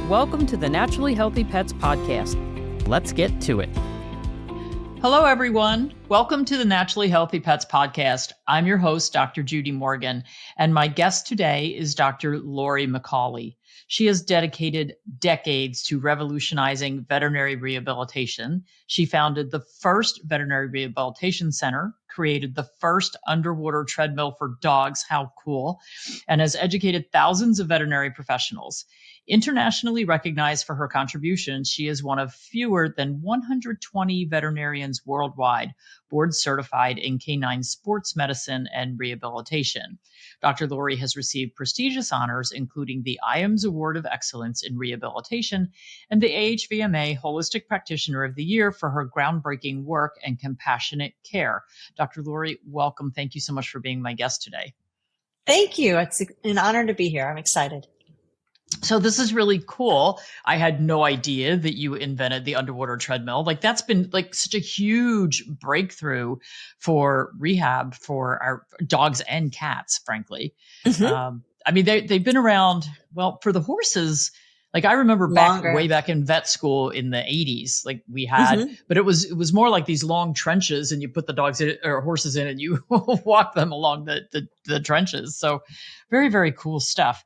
Welcome to the Naturally Healthy Pets Podcast. Let's get to it. Hello, everyone. Welcome to the Naturally Healthy Pets Podcast. I'm your host, Dr. Judy Morgan, and my guest today is Dr. Laurie McCauley. She has dedicated decades to revolutionizing veterinary rehabilitation. She founded the first veterinary rehabilitation center, created the first underwater treadmill for dogs, how cool, and has educated thousands of veterinary professionals. Internationally recognized for her contributions, she is one of fewer than 120 veterinarians worldwide board certified in canine sports medicine and rehabilitation. Dr. Laurie has received prestigious honors, including the IAMS Award of Excellence in Rehabilitation and the AHVMA Holistic Practitioner of the Year for her groundbreaking work and compassionate care. Dr. Laurie, welcome. Thank you so much for being my guest today. Thank you. It's an honor to be here. I'm excited. So this is really cool. I had no idea that you invented the underwater treadmill. Like that's been like such a huge breakthrough for rehab for our dogs and cats, frankly. Mm-hmm. I mean, they've been around, well, for the horses. Like I remember way back in vet school in the 80s, like we had, but it was more like these long trenches and you put the dogs in, or horses in and you walk them along the trenches. So very, very cool stuff.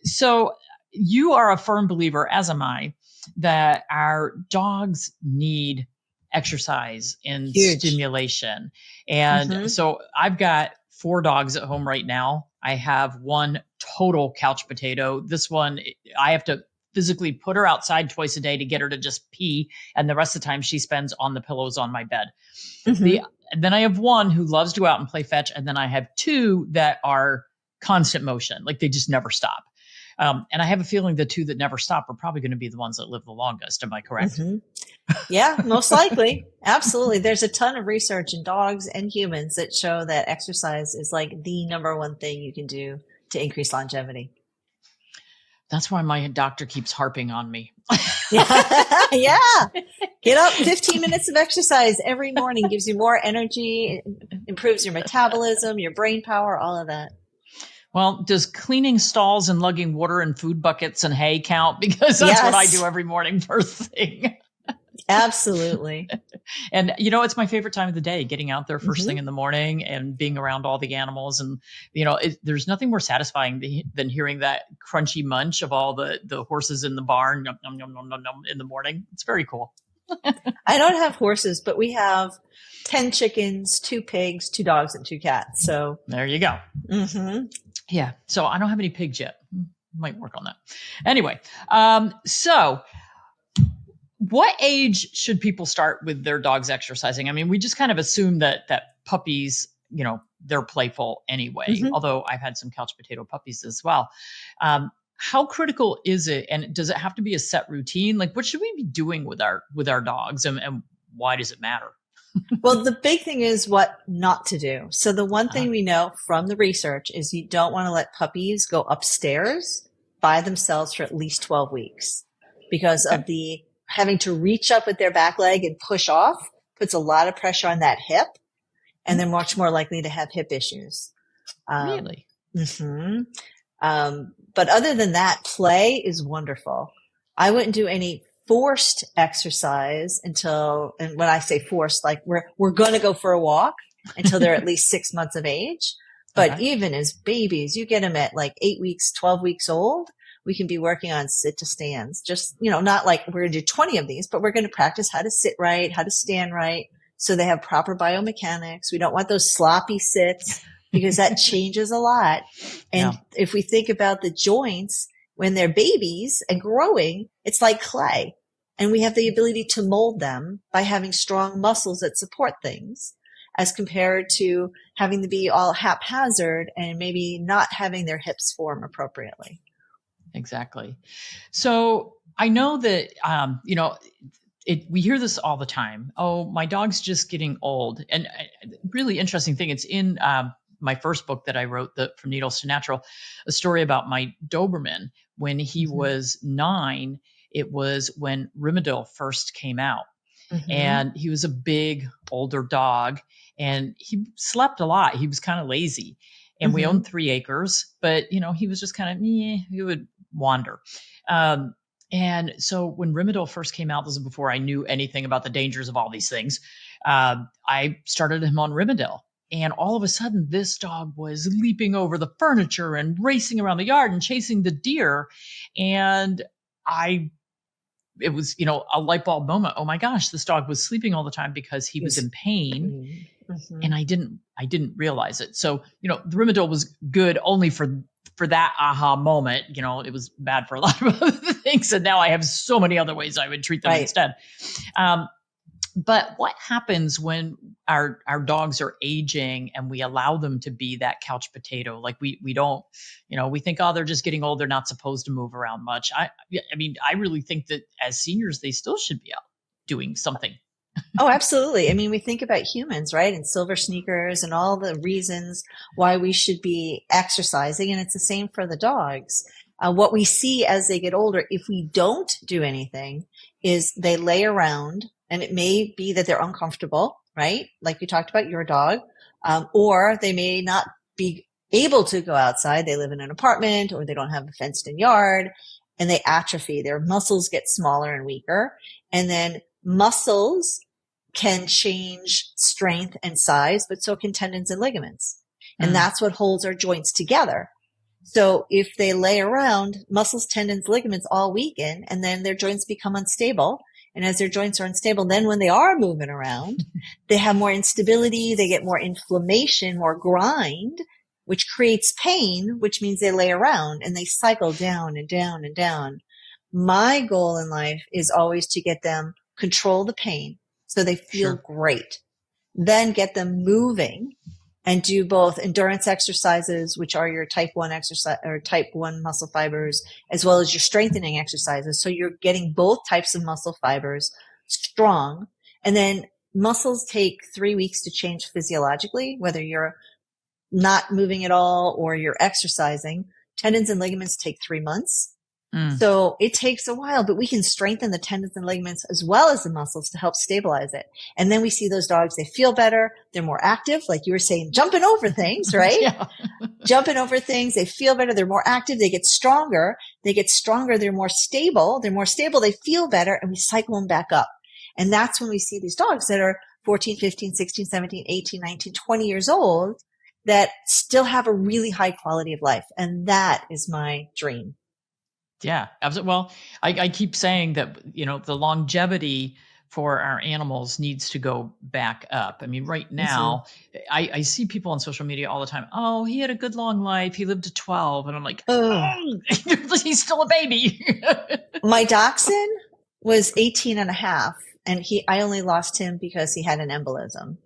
So you are a firm believer, as am I, that our dogs need exercise and stimulation. And so I've got 4 dogs at home right now. I have one total couch potato. This one, I have to physically put her outside twice a day to get her to just pee. And the rest of the time she spends on the pillows on my bed. Then I have one who loves to go out and play fetch. And then I have 2 that are constant motion, like they just never stop. And I have a feeling the 2 that never stop are probably going to be the ones that live the longest. Am I correct? Yeah, most likely. Absolutely. There's a ton of research in dogs and humans that show that exercise is like the number one thing you can do to increase longevity. That's why my doctor keeps harping on me. Yeah. Get up 15 minutes of exercise every morning, gives you more energy, improves your metabolism, your brain power, all of that. Well, does cleaning stalls and lugging water and food buckets and hay count? Because that's what I do every morning first thing. Absolutely. And, you know, it's my favorite time of the day, getting out there first thing in the morning and being around all the animals. And, you know, there's nothing more satisfying than hearing that crunchy munch of all the horses in the barn nom, nom, nom, nom, nom, nom, in the morning. It's very cool. I don't have horses, but we have 10 chickens, 2 pigs, 2 dogs, and 2 cats. So there you go. Yeah. So I don't have any pigs yet. Might work on that. Anyway, so what age should people start with their dogs exercising? I mean, we just kind of assume that puppies, you know, they're playful anyway, although I've had some couch potato puppies as well. How critical is it? And does it have to be a set routine? Like what should we be doing with our dogs and why does it matter? Well, the big thing is what not to do. So the one thing we know from the research is you don't want to let puppies go upstairs by themselves for at least 12 weeks because of the having to reach up with their back leg and push off puts a lot of pressure on that hip and they're much more likely to have hip issues. Really? But other than that, play is wonderful. I wouldn't do any forced exercise until, and when I say forced, like we're going to go for a walk until they're at least 6 months of age. But even as babies, you get them at like 8 weeks, 12 weeks old, we can be working on sit to stands. Just, you know, not like we're going to do 20 of these, but we're going to practice how to sit right, how to stand right. So they have proper biomechanics. We don't want those sloppy sits because that changes a lot. And if we think about the joints, when they're babies and growing, it's like clay. And we have the ability to mold them by having strong muscles that support things as compared to having to be all haphazard and maybe not having their hips form appropriately. Exactly. So I know that, you know, we hear this all the time. Oh, my dog's just getting old. And really interesting thing. It's in my first book that I wrote, From Needles to Natural, a story about my Doberman. When he was 9, it was when Rimadyl first came out. And he was a big, older dog. And he slept a lot. He was kind of lazy. And we owned 3 acres. But, you know, he was just kind of, he would wander. And so when Rimadyl first came out, this is before I knew anything about the dangers of all these things. I started him on Rimadyl. And all of a sudden, this dog was leaping over the furniture and racing around the yard and chasing the deer. And it was, a light bulb moment. Oh my gosh, this dog was sleeping all the time because he was in pain. Mm-hmm. And I didn't realize it. So, the Rimadyl was good only for that aha moment. It was bad for a lot of other things. And now I have so many other ways I would treat them instead. But what happens when our dogs are aging and we allow them to be that couch potato? Like we don't, we think, oh, they're just getting old. They're not supposed to move around much. I really think that as seniors, they still should be out doing something. Oh, absolutely. I mean, we think about humans, right? And silver sneakers and all the reasons why we should be exercising. And it's the same for the dogs. What we see as they get older, if we don't do anything, is they lay around, and it may be that they're uncomfortable, right? Like you talked about your dog, or they may not be able to go outside. They live in an apartment or they don't have a fenced in yard, and they atrophy. Their muscles get smaller and weaker. And then muscles can change strength and size, but so can tendons and ligaments. And that's what holds our joints together. So if they lay around, muscles, tendons, ligaments all weaken, and then their joints become unstable. And as their joints are unstable, then when they are moving around, they have more instability, they get more inflammation, more grind, which creates pain, which means they lay around and they cycle down and down and down. My goal in life is always to get them control the pain so they feel great. Then get them moving and do both endurance exercises, which are your type 1 exercise or type 1 muscle fibers, as well as your strengthening exercises. So you're getting both types of muscle fibers strong. And then muscles take 3 weeks to change physiologically, whether you're not moving at all or you're exercising. Tendons and ligaments take 3 months. So it takes a while, but we can strengthen the tendons and ligaments as well as the muscles to help stabilize it. And then we see those dogs, they feel better. They're more active. Like you were saying, jumping over things, right? Jumping over things. They feel better. They're more active. They get stronger. They're more stable. They feel better, and we cycle them back up. And that's when we see these dogs that are 14, 15, 16, 17, 18, 19, 20 years old that still have a really high quality of life. And that is my dream. Yeah, absolutely. Well, I keep saying that, the longevity for our animals needs to go back up. I mean, right now, I see people on social media all the time. Oh, he had a good long life. He lived to 12. And I'm like, he's still a baby. My dachshund was 18 and a half, and I only lost him because he had an embolism.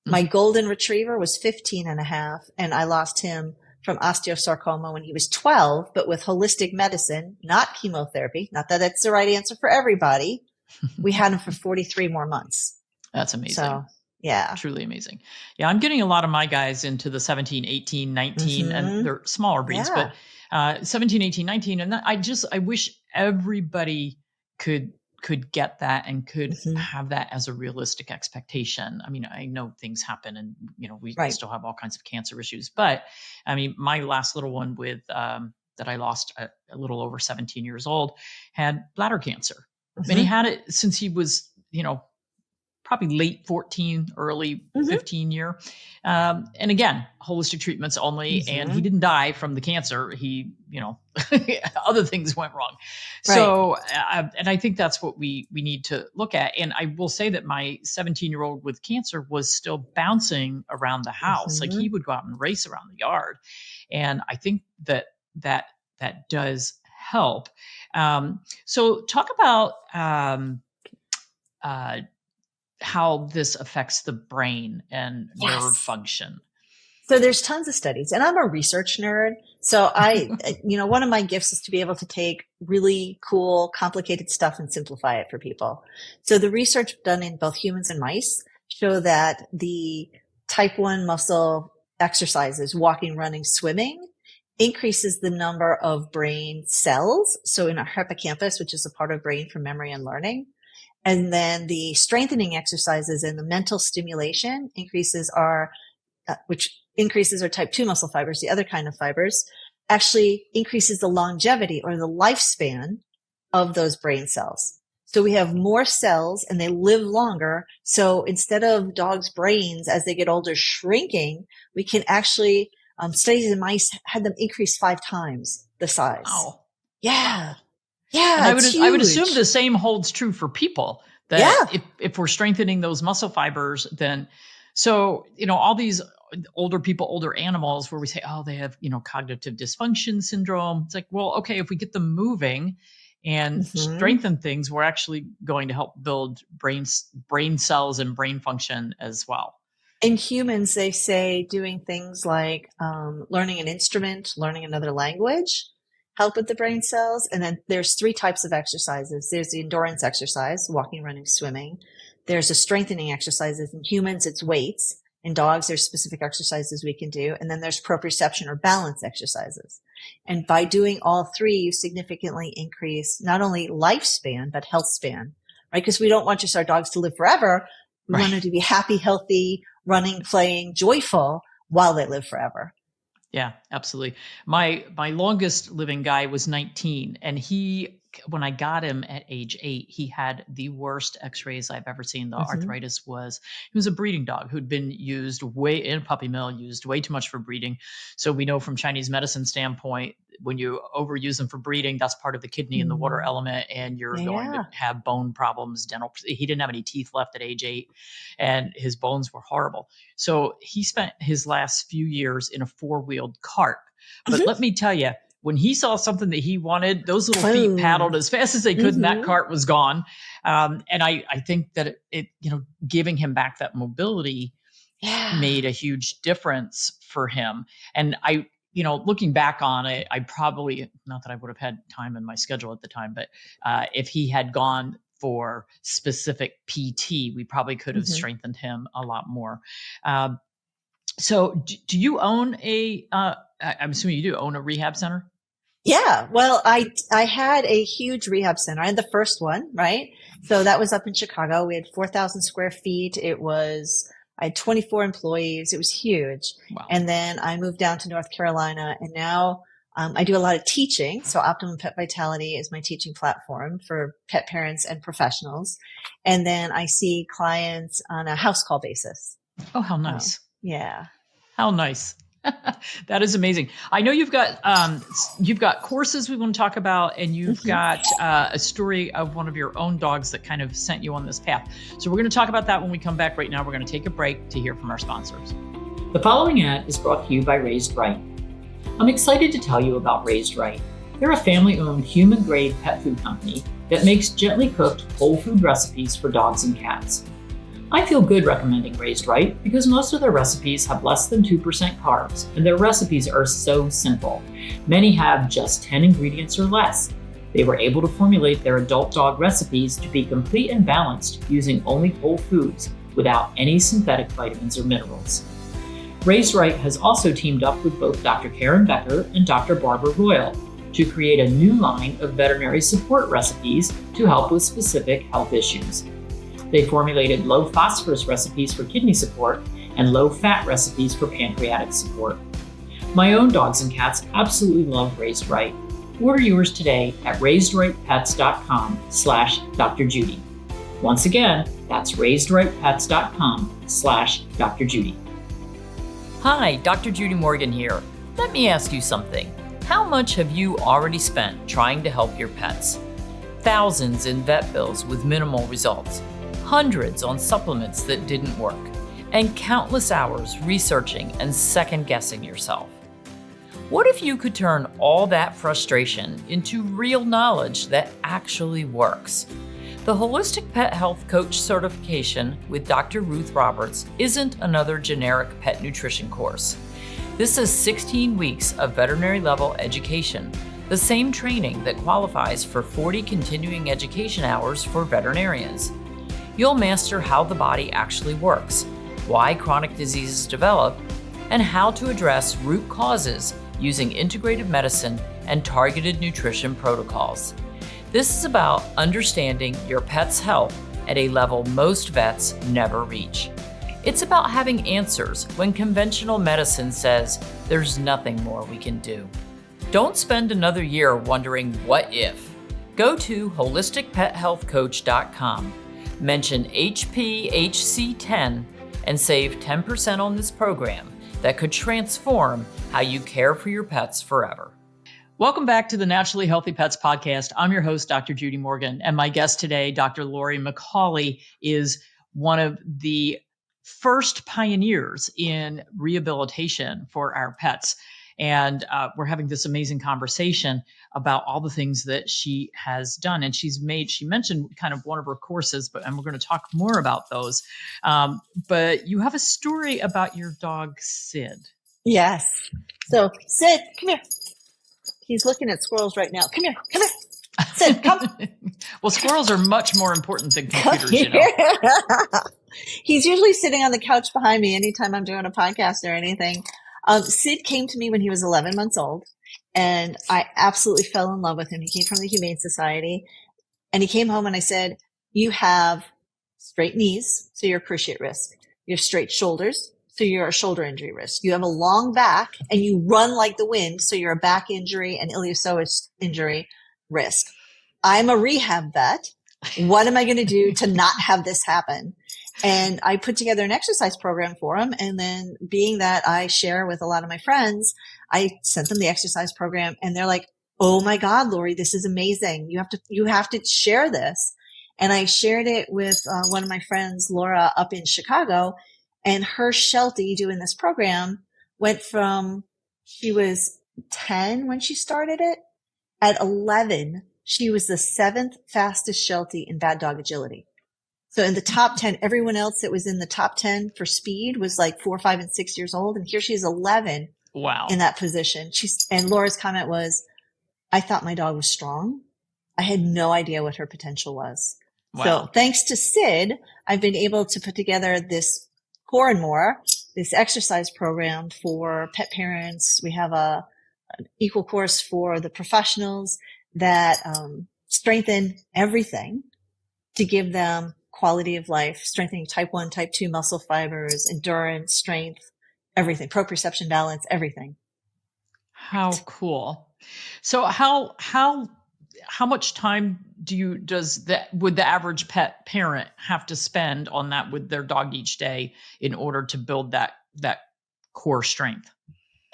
My golden retriever was 15 and a half, and I lost him from osteosarcoma when he was 12, but with holistic medicine, not chemotherapy. Not that that's the right answer for everybody. We had him for 43 more months. That's amazing. So, yeah. Truly amazing. Yeah, I'm getting a lot of my guys into the 17, 18, 19, and they're smaller breeds, but 17, 18, 19. And I wish everybody could get that and could have that as a realistic expectation. I mean, I know things happen and, we still have all kinds of cancer issues, but I mean, my last little one that I lost a little over 17 years old had bladder cancer. And he had it since he was, probably late 14, early 15 year. And again, holistic treatments only, and he didn't die from the cancer. He, other things went wrong. Right. So, and I think that's what we need to look at. And I will say that my 17-year-old with cancer was still bouncing around the house. Like he would go out and race around the yard. And I think that does help. So talk about, how this affects the brain and nerve function. So there's tons of studies, and I'm a research nerd. So one of my gifts is to be able to take really cool, complicated stuff and simplify it for people. So the research done in both humans and mice show that the type 1 muscle exercises, walking, running, swimming, increases the number of brain cells. So in our hippocampus, which is a part of brain for memory and learning. And then the strengthening exercises and the mental stimulation increases our type 2 muscle fibers, the other kind of fibers, actually increases the longevity or the lifespan of those brain cells. So we have more cells and they live longer. So instead of dogs' brains as they get older shrinking, we can actually, studies in mice had them increase 5 times the size. Wow. Yeah. Wow. Yeah. And I would assume the same holds true for people, that if we're strengthening those muscle fibers, then, so, all these older people, older animals where we say, oh, they have, cognitive dysfunction syndrome. It's like, well, okay, if we get them moving and strengthen things, we're actually going to help build brain cells and brain function as well. In humans, they say doing things like learning an instrument, learning another language, help with the brain cells. And then there's 3 types of exercises. There's the endurance exercise, walking, running, swimming. There's the strengthening exercises. In humans, it's weights. In dogs, there's specific exercises we can do. And then there's proprioception or balance exercises. And by doing all 3, you significantly increase not only lifespan, but health span, right? Because we don't want just our dogs to live forever. We want them to be happy, healthy, running, playing, joyful while they live forever. Yeah, absolutely. My longest living guy was 19, and when I got him at age 8, he had the worst x-rays I've ever seen. The arthritis he was a breeding dog who'd been used in puppy mill, used way too much for breeding. So we know from Chinese medicine standpoint, when you overuse them for breeding, that's part of the kidney and the water element, and you're going to have bone problems, he didn't have any teeth left at age 8, and his bones were horrible. So he spent his last few years in a 4-wheeled cart. But let me tell you, when he saw something that he wanted, those little feet paddled as fast as they could, and that cart was gone. And I think that it giving him back that mobility made a huge difference for him. And looking back on it, I probably, not that I would have had time in my schedule at the time, but if he had gone for specific PT, we probably could have strengthened him a lot more. So do you own I'm assuming you do own a rehab center? Yeah. Well, I had a huge rehab center. I had the first one, right? So that was up in Chicago. We had 4,000 square feet. I had 24 employees. It was huge. Wow. And then I moved down to North Carolina, and now I do a lot of teaching. So Optimum Pet Vitality is my teaching platform for pet parents and professionals. And then I see clients on a house call basis. Oh, how nice. Yeah. How nice. That is amazing. I know you've got courses we want to talk about, and you've got a story of one of your own dogs that kind of sent you on this path. So we're going to talk about that when we come back. Right now, we're going to take a break to hear from our sponsors. The following ad is brought to you by Raised Right. I'm excited to tell you about Raised Right. They're a family-owned human-grade pet food company that makes gently cooked whole food recipes for dogs and cats. I feel good recommending Raised Right because most of their recipes have less than 2% carbs, and their recipes are so simple. Many have just 10 ingredients or less. They were able to formulate their adult dog recipes to be complete and balanced using only whole foods without any synthetic vitamins or minerals. Raised Right has also teamed up with both Dr. Karen Becker and Dr. Barbara Royal to create a new line of veterinary support recipes to help with specific health issues. They formulated low phosphorus recipes for kidney support and low fat recipes for pancreatic support. My own dogs and cats absolutely love Raised Right. Order yours today at raisedrightpets.com/Dr. Judy. Once again, that's raisedrightpets.com/Dr. Judy. Hi, Dr. Judy Morgan here. Let me ask you something. How much have you already spent trying to help your pets? Thousands in vet bills with minimal results. Hundreds on supplements that didn't work, and countless hours researching and second-guessing yourself. What if you could turn all that frustration into real knowledge that actually works? The Holistic Pet Health Coach certification with Dr. Ruth Roberts isn't another generic pet nutrition course. This is 16 weeks of veterinary-level education, the same training that qualifies for 40 continuing education hours for veterinarians. You'll master how the body actually works, why chronic diseases develop, and how to address root causes using integrative medicine and targeted nutrition protocols. This is about understanding your pet's health at a level most vets never reach. It's about having answers when conventional medicine says there's nothing more we can do. Don't spend another year wondering what if. Go to holisticpethealthcoach.com, mention HPHC10, and save 10% on this program that could transform how you care for your pets forever. Welcome back to the Naturally Healthy Pets podcast. I'm your host, Dr. Judy Morgan, and my guest today, Dr. Laurie McCauley, is one of the first pioneers in rehabilitation for our pets. And we're having this amazing conversation about all the things that she has done. And she mentioned kind of one of her courses, and we're going to talk more about those. But you have a story about your dog, Sid. Yes. So Sid, come here. He's looking at squirrels right now. Come here. Sid, come. Well, squirrels are much more important than computers, you know. He's usually sitting on the couch behind me anytime I'm doing a podcast or anything. Sid came to me when he was 11 months old, and I absolutely fell in love with him. He came from the Humane Society, and he came home and I said, you have straight knees, so you're a cruciate risk. You have straight shoulders, so you're a shoulder injury risk. You have a long back, and you run like the wind, so you're a back injury and iliopsoas injury risk. I'm a rehab vet. What am I going to do to not have this happen? And I put together an exercise program for him. And then being that I share with a lot of my friends, I sent them the exercise program and they're like, oh my God, Laurie, this is amazing. You have to share this. And I shared it with one of my friends, Laura, up in Chicago, and her Sheltie doing this program went from, she was 10 when she started it. At 11, she was the 7th fastest Sheltie in bad dog agility. So in the top 10, everyone else that was in the top 10 for speed was like 4, 5, and 6 years old. And here she's 11. Wow. In that position. And Laura's comment was, I thought my dog was strong. I had no idea what her potential was. Wow. So thanks to Sid, I've been able to put together this Core and More, this exercise program for pet parents. We have an equal course for the professionals that strengthen everything to give them quality of life, strengthening type 1, type 2 muscle fibers, endurance, strength, everything, proprioception, balance, everything. How cool. So how much time would the average pet parent have to spend on that with their dog each day in order to build that core strength?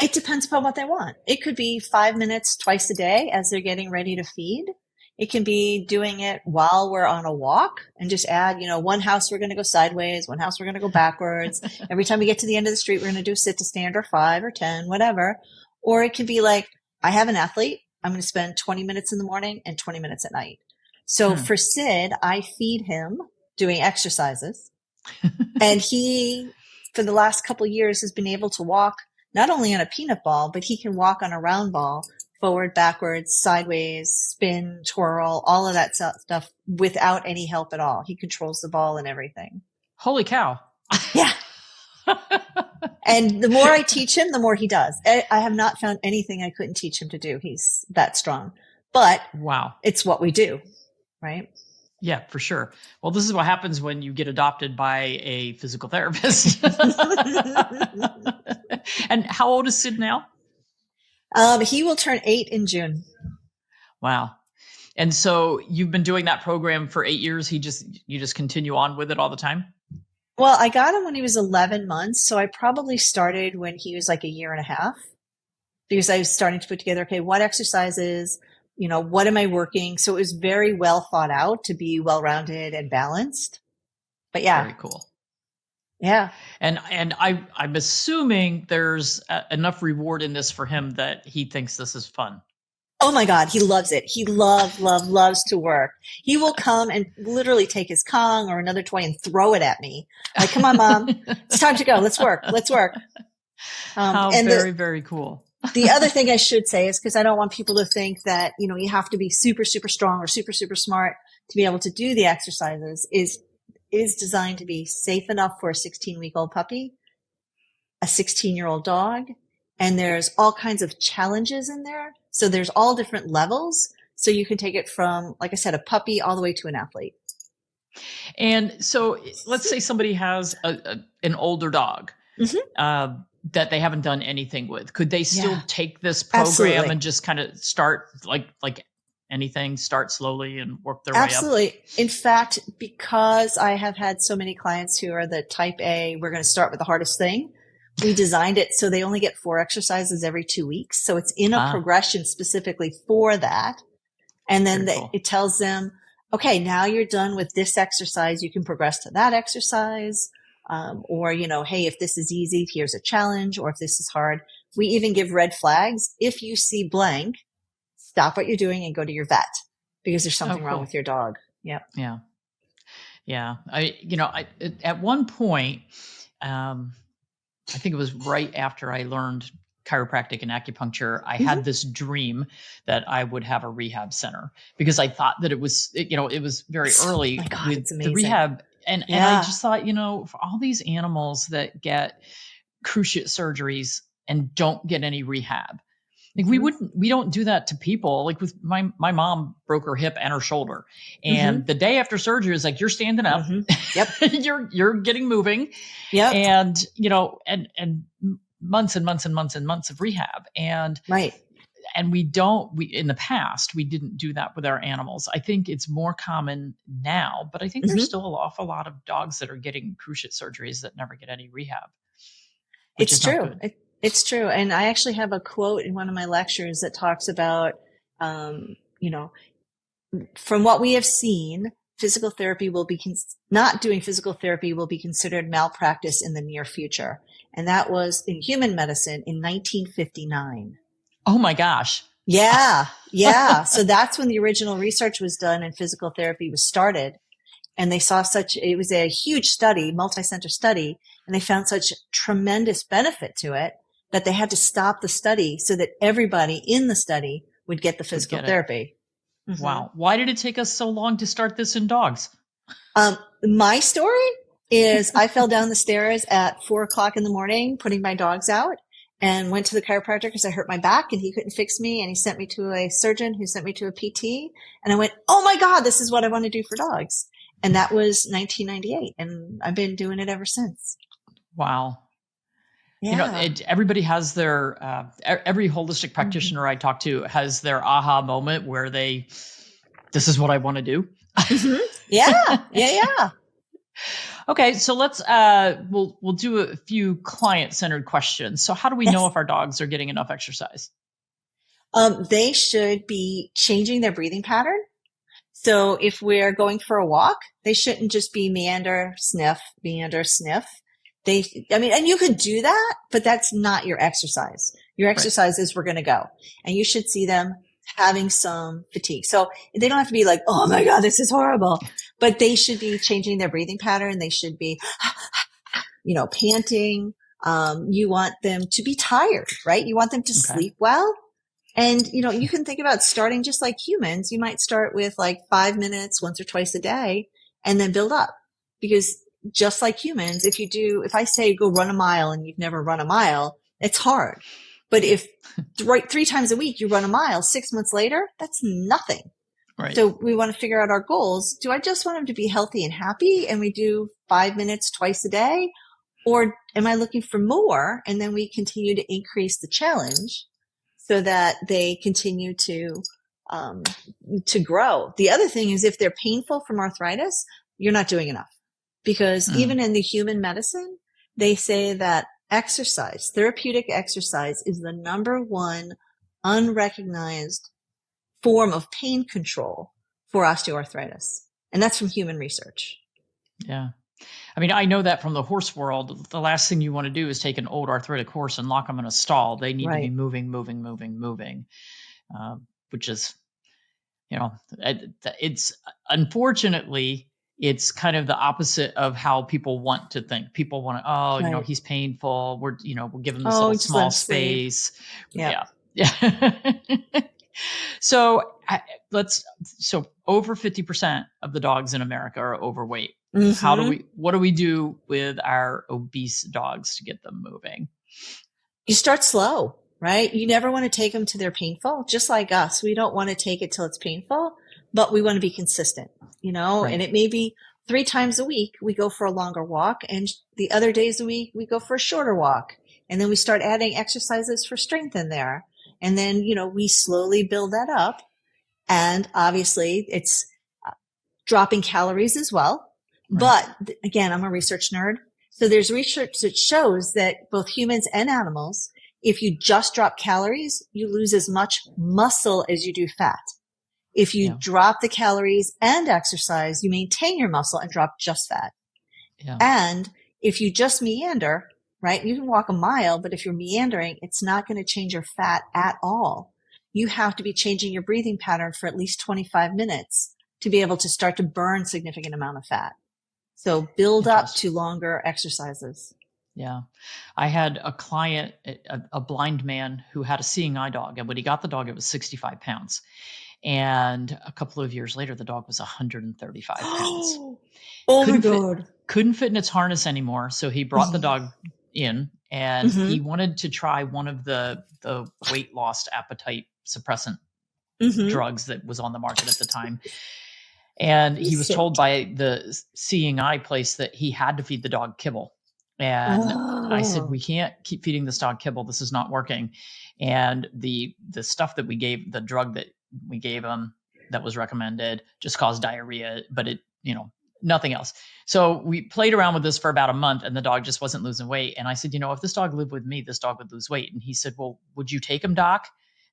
It depends upon what they want. It could be 5 minutes twice a day as they're getting ready to feed. It can be doing it while we're on a walk and just add, one house we're going to go sideways, one house we're going to go backwards. Every time we get to the end of the street, we're going to do sit to stand or 5 or 10, whatever. Or it could be like, I have an athlete. I'm going to spend 20 minutes in the morning and 20 minutes at night. So for Sid, I feed him doing exercises. And he, for the last couple of years, has been able to walk not only on a peanut ball, but he can walk on a round ball. Forward, backwards, sideways, spin, twirl, all of that stuff without any help at all. He controls the ball and everything. Holy cow. Yeah. And the more I teach him, the more he does. I have not found anything I couldn't teach him to do. He's that strong. But wow, it's what we do, right? Yeah, for sure. Well, this is what happens when you get adopted by a physical therapist. And how old is Sid now? He will turn 8 in June. Wow. And so you've been doing that program for 8 years. You just continue on with it all the time? Well, I got him when he was 11 months. So I probably started when he was like a year and a half, because I was starting to put together, okay, what exercises, what am I working? So it was very well thought out to be well-rounded and balanced. But yeah. Very cool. Yeah. And I'm assuming there's enough reward in this for him that he thinks this is fun. Oh my God. He loves it. He loves to work. He will come and literally take his Kong or another toy and throw it at me. Like, come on, Mom, it's time to go. Let's work. Very cool. The other thing I should say is, because I don't want people to think that, you have to be super, super strong or super, super smart to be able to do the exercises, is designed to be safe enough for a 16-week-old puppy, a 16-year-old dog, and there's all kinds of challenges in there. So there's all different levels. So you can take it from, like I said, a puppy all the way to an athlete. And so let's say somebody has an older dog that they haven't done anything with. Could they still take this program and just kind of start like anything, start slowly and work their way up? Absolutely. In fact, because I have had so many clients who are the type A, we're going to start with the hardest thing. We designed it so they only get 4 exercises every 2 weeks. So it's in a progression specifically for that. And then it tells them, okay, now you're done with this exercise. You can progress to that exercise. Or, hey, if this is easy, here's a challenge. Or if this is hard, we even give red flags. If you see blank, stop what you're doing and go to your vet because there's something wrong with your dog. Yep. Yeah. Yeah. At one point, I think it was right after I learned chiropractic and acupuncture, I had this dream that I would have a rehab center because I thought that it was very early with the rehab. And I just thought, for all these animals that get cruciate surgeries and don't get any rehab, like we don't do that to people. Like with my mom broke her hip and her shoulder, and the day after surgery is like, you're standing up, you're getting moving, and and months and months and months and months of rehab, and we in the past we didn't do that with our animals. I think it's more common now, but I think there's still an awful lot of dogs that are getting cruciate surgeries that never get any rehab. It's true. It's true. And I actually have a quote in one of my lectures that talks about, from what we have seen, physical therapy not doing physical therapy will be considered malpractice in the near future. And that was in human medicine in 1959. Oh my gosh. Yeah. Yeah. So that's when the original research was done and physical therapy was started. And they saw it was a huge study, multi-center study, and they found such tremendous benefit to it that they had to stop the study so that everybody in the study would get the physical therapy. Wow. Why did it take us so long to start this in dogs? My story is I fell down the stairs at 4:00 in the morning, putting my dogs out, and went to the chiropractor because I hurt my back and he couldn't fix me. And he sent me to a surgeon who sent me to a PT. And I went, oh my God, this is what I want to do for dogs. And that was 1998. And I've been doing it ever since. Wow. Yeah. Everybody has their, every holistic practitioner I talk to has their aha moment where this is what I want to do. Yeah. Okay. So let's, we'll do a few client-centered questions. So how do we know if our dogs are getting enough exercise? They should be changing their breathing pattern. So if we're going for a walk, they shouldn't just be meander, sniff, meander, sniff. And you could do that, but that's not your exercise. Your exercise is we're going to go, and you should see them having some fatigue. So they don't have to be like, oh my God, this is horrible, but they should be changing their breathing pattern. They should be, panting. You want them to be tired, right? You want them to sleep well. And, you can think about starting just like humans. You might start with like 5 minutes once or twice a day and then build up, because just like humans, if I say go run a mile and you've never run a mile, it's hard. But if 3 times a week you run a mile, 6 months later, that's nothing. Right. So we want to figure out our goals. Do I just want them to be healthy and happy and we do 5 minutes twice a day? Or am I looking for more? And then we continue to increase the challenge so that they continue to grow. The other thing is if they're painful from arthritis, you're not doing enough. Because even in the human medicine, they say that exercise, therapeutic exercise, is the number one unrecognized form of pain control for osteoarthritis. And that's from human research. Yeah. I mean, I know that from the horse world. The last thing you want to do is take an old arthritic horse and lock them in a stall. They need to be moving, which is, it's unfortunately, it's kind of the opposite of how people want to think. People want to, he's painful. We'll give him this little small space. Yeah. So over 50% of the dogs in America are overweight. What do we do with our obese dogs to get them moving? You start slow, right? You never want to take them to their painful, just like us. We don't want to take it till it's painful, but we want to be consistent, and it may be 3 times a week we go for a longer walk, and the other days a week we go for a shorter walk. And then we start adding exercises for strength in there. And then, we slowly build that up. And obviously it's dropping calories as well. Right. But again, I'm a research nerd. So there's research that shows that both humans and animals, if you just drop calories, you lose as much muscle as you do fat. If you drop the calories and exercise, you maintain your muscle and drop just fat. Yeah. And if you just meander, right, you can walk a mile, but if you're meandering, it's not going to change your fat at all. You have to be changing your breathing pattern for at least 25 minutes to be able to start to burn significant amount of fat. So build up to longer exercises. Yeah. I had a client, a blind man who had a seeing eye dog. And when he got the dog, it was 65 pounds. And a couple of years later, the dog was 135 pounds. Oh my God. Couldn't fit in its harness anymore. So he brought the dog in and he wanted to try one of the weight loss appetite suppressant drugs that was on the market at the time. And he was told by the seeing eye place that he had to feed the dog kibble. And I said, we can't keep feeding this dog kibble. This is not working. And the stuff that we gave, the drug that we gave him that was recommended just caused diarrhea, but it, nothing else. So we played around with this for about a month and the dog just wasn't losing weight. And I said, if this dog lived with me, this dog would lose weight. And he said, well, would you take him, doc?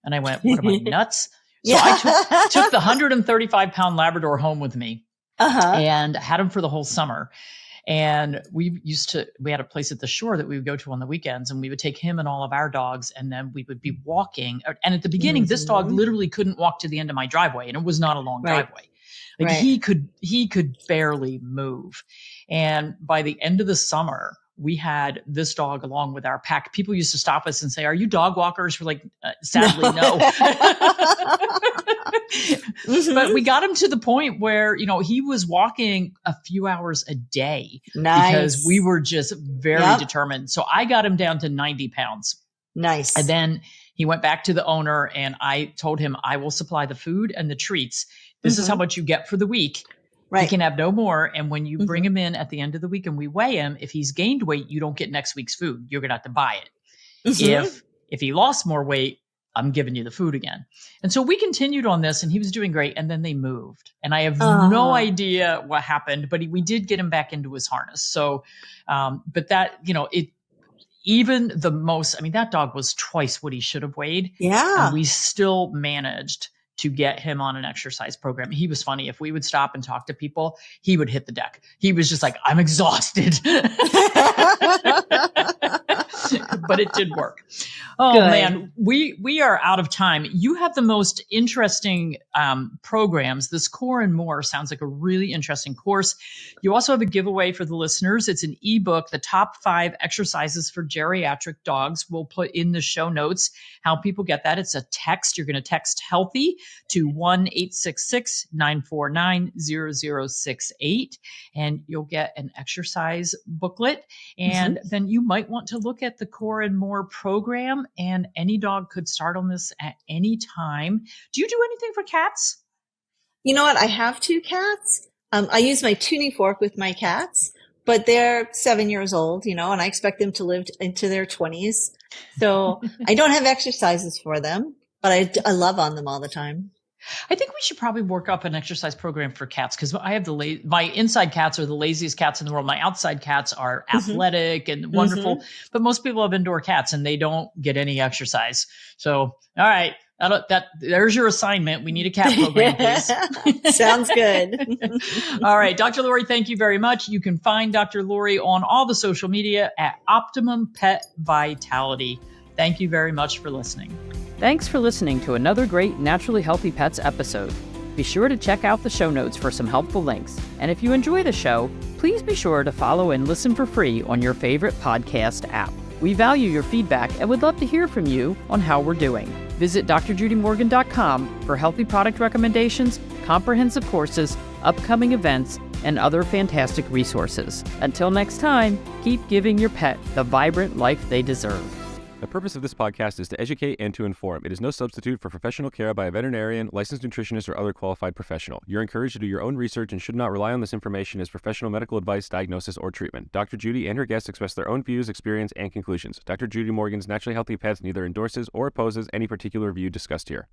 And I went, what am I, nuts? So I took the 135-pound Labrador home with me and had him for the whole summer. And we had a place at the shore that we would go to on the weekends, and we would take him and all of our dogs, and then we would be walking. And at the beginning, this dog literally couldn't walk to the end of my driveway, and it was not a long driveway. Like he could barely move. And by the end of the summer, we had this dog along with our pack. People used to stop us and say, are you dog walkers? We're like, sadly, no. But we got him to the point where, he was walking a few hours a day because we were just very determined. So I got him down to 90 pounds. Nice. And then he went back to the owner and I told him, I will supply the food and the treats. This is how much you get for the week. Right. He can have no more. And when you bring him in at the end of the week and we weigh him, if he's gained weight, you don't get next week's food. You're going to have to buy it. If he lost more weight, I'm giving you the food again. And so we continued on this and he was doing great. And then they moved and I have no idea what happened, but we did get him back into his harness. So, but that, even the most, that dog was twice what he should have weighed. Yeah. And we still managed to get him on an exercise program. He was funny. If we would stop and talk to people, he would hit the deck. He was just like, I'm exhausted. But it did work. Oh, good. Man, we are out of time. You have the most interesting programs. This Core and More sounds like a really interesting course. You also have a giveaway for the listeners. It's an ebook, The Top 5 Exercises for Geriatric Dogs. We'll put in the show notes how people get that. It's a text. You're going to text HEALTHY to 1-866-949-0068, and you'll get an exercise booklet. And then you might want to look at the Core and More program, and any dog could start on this at any time. Do you do anything for cats? You know what? I have 2 cats. I use my tuning fork with my cats, but they're 7 years old, and I expect them to live into their 20s. So I don't have exercises for them, but I love on them all the time. I think we should probably work up an exercise program for cats because I have my inside cats are the laziest cats in the world. My outside cats are athletic and wonderful, but most people have indoor cats and they don't get any exercise. So, all right. There's your assignment. We need a cat program, please. Sounds good. All right. Dr. Laurie, thank you very much. You can find Dr. Laurie on all the social media at Optimum Pet Vitality. Thank you very much for listening. Thanks for listening to another great Naturally Healthy Pets episode. Be sure to check out the show notes for some helpful links. And if you enjoy the show, please be sure to follow and listen for free on your favorite podcast app. We value your feedback and would love to hear from you on how we're doing. Visit drjudymorgan.com for healthy product recommendations, comprehensive courses, upcoming events, and other fantastic resources. Until next time, keep giving your pet the vibrant life they deserve. The purpose of this podcast is to educate and to inform. It is no substitute for professional care by a veterinarian, licensed nutritionist, or other qualified professional. You're encouraged to do your own research and should not rely on this information as professional medical advice, diagnosis, or treatment. Dr. Judy and her guests express their own views, experience, and conclusions. Dr. Judy Morgan's Naturally Healthy Pets neither endorses or opposes any particular view discussed here.